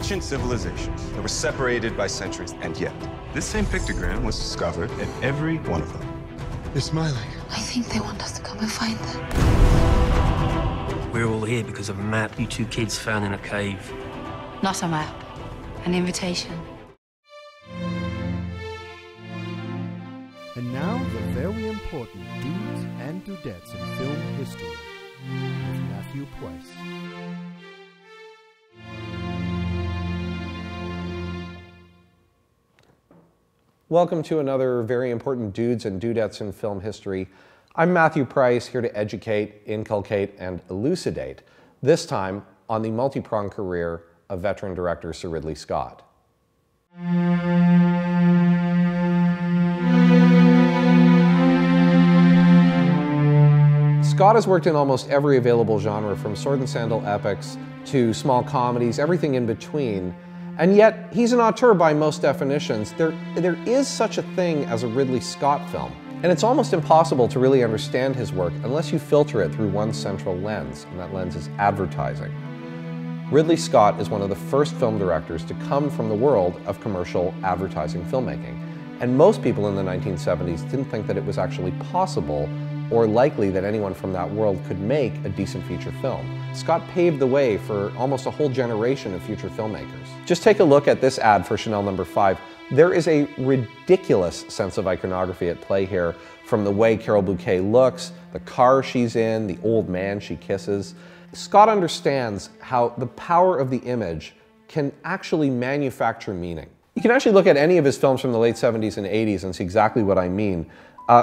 ancient civilizations that were separated by centuries, and yet this same pictogram was discovered in every one of them. They're smiling. I think they want us to come and find them. We're all here because of a map you two kids found in a cave. Not a map, an invitation. And now, the very important dudes and dudettes in film history with Matthew Price. Welcome to another very important Dudes and Dudettes in Film History. I'm Matthew Price, here to educate, inculcate, and elucidate, this time on the multi-pronged career of veteran director Sir Ridley Scott. Scott has worked in almost every available genre, from sword and sandal epics to small comedies, everything in between. And yet, he's an auteur by most definitions. There is such a thing as a Ridley Scott film, and it's almost impossible to really understand his work unless you filter it through one central lens, and that lens is advertising. Ridley Scott is one of the first film directors to come from the world of commercial advertising filmmaking, and most people in the 1970s didn't think that it was actually possible or likely that anyone from that world could make a decent feature film. Scott paved the way for almost a whole generation of future filmmakers. Just take a look at this ad for Chanel No. 5. There is a ridiculous sense of iconography at play here, from the way Carol Bouquet looks, the car she's in, the old man she kisses. Scott understands how the power of the image can actually manufacture meaning. You can actually look at any of his films from the late 70s and 80s and see exactly what I mean.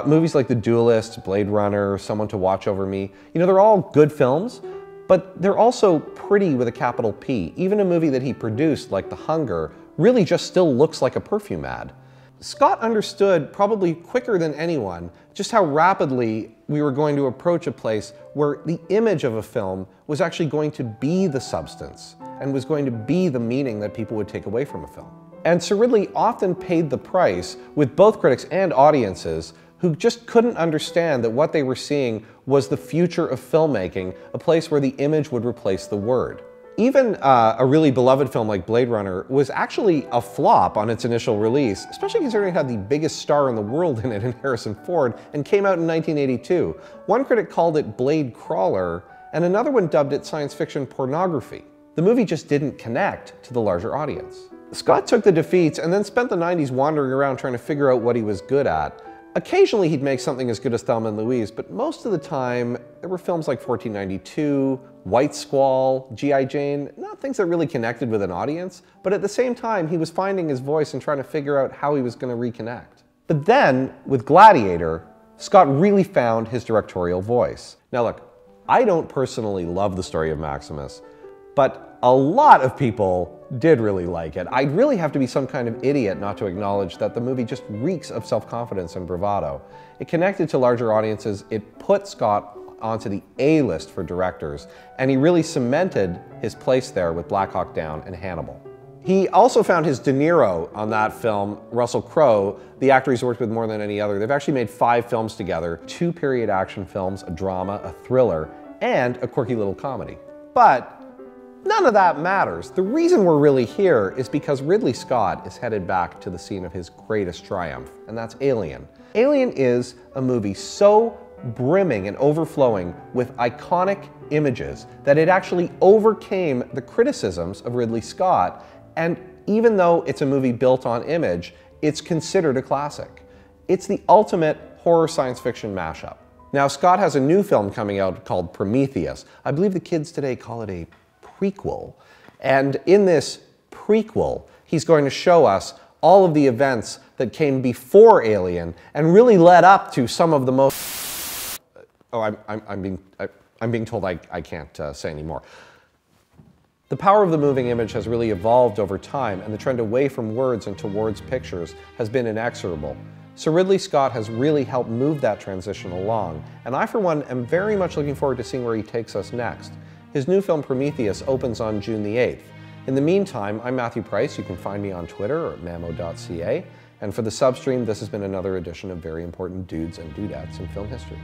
Movies like The Duelists, Blade Runner, Someone to Watch Over Me, they're all good films, but they're also pretty with a capital P. Even a movie that he produced, like The Hunger, really just still looks like a perfume ad. Scott understood, probably quicker than anyone, just how rapidly we were going to approach a place where the image of a film was actually going to be the substance and was going to be the meaning that people would take away from a film. And Sir Ridley often paid the price with both critics and audiences who just couldn't understand that what they were seeing was the future of filmmaking, a place where the image would replace the word. Even a really beloved film like Blade Runner was actually a flop on its initial release, especially considering it had the biggest star in the world in it, in Harrison Ford, and came out in 1982. One critic called it Blade Crawler, and another one dubbed it science fiction pornography. The movie just didn't connect to the larger audience. Scott took the defeats and then spent the 90s wandering around trying to figure out what he was good at. Occasionally he'd make something as good as Thelma and Louise, but most of the time there were films like 1492, White Squall, G.I. Jane, not things that really connected with an audience, but at the same time he was finding his voice and trying to figure out how he was going to reconnect. But then, with Gladiator, Scott really found his directorial voice. Now look, I don't personally love the story of Maximus, but a lot of people did really like it. I'd really have to be some kind of idiot not to acknowledge that the movie just reeks of self-confidence and bravado. It connected to larger audiences, it put Scott onto the A-list for directors, and he really cemented his place there with Black Hawk Down and Hannibal. He also found his De Niro on that film, Russell Crowe, the actor he's worked with more than any other. They've actually made 5 films together, 2 period action films, a drama, a thriller, and a quirky little comedy. But none of that matters. The reason we're really here is because Ridley Scott is headed back to the scene of his greatest triumph, and that's Alien. Alien is a movie so brimming and overflowing with iconic images that it actually overcame the criticisms of Ridley Scott, and even though it's a movie built on image, it's considered a classic. It's the ultimate horror science fiction mashup. Now, Scott has a new film coming out called Prometheus. I believe the kids today call it a prequel. And in this prequel, he's going to show us all of the events that came before Alien and really led up to some of the most... Oh, I'm being told I can't say anymore. The power of the moving image has really evolved over time, and the trend away from words and towards pictures has been inexorable. Sir Ridley Scott has really helped move that transition along, and I, for one, am very much looking forward to seeing where he takes us next. His new film Prometheus opens on June the 8th. In the meantime, I'm Matthew Price. You can find me on Twitter or at mamo.ca. And for the substream, this has been another edition of Very Important Dudes and Dudettes in Film History.